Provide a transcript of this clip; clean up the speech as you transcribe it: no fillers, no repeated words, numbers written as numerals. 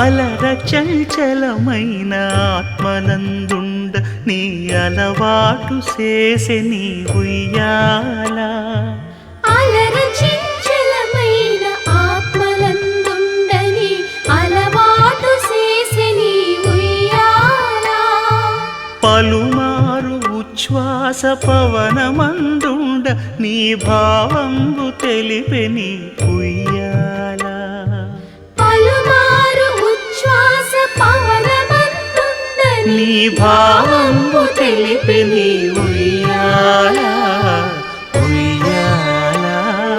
అలర చంచలమైన ఆత్మనందుండ నీ అలవాటు చేసే నీ ఉయ్యాల. అలర చంచలమైన ఆత్మనందుండ నీ అలవాటు చేసే నీ ఉయ్యాల. పలుమారు ఉచ్ఛ్వాస పవనమందుండ నీ భావంబు తెలిపే నీ ఉయ్యాల. పలుమారు ఉచ్ఛ్వాస పవనమందుండ నీ భావంబు తెలిపే నీ ఉయ్యాల.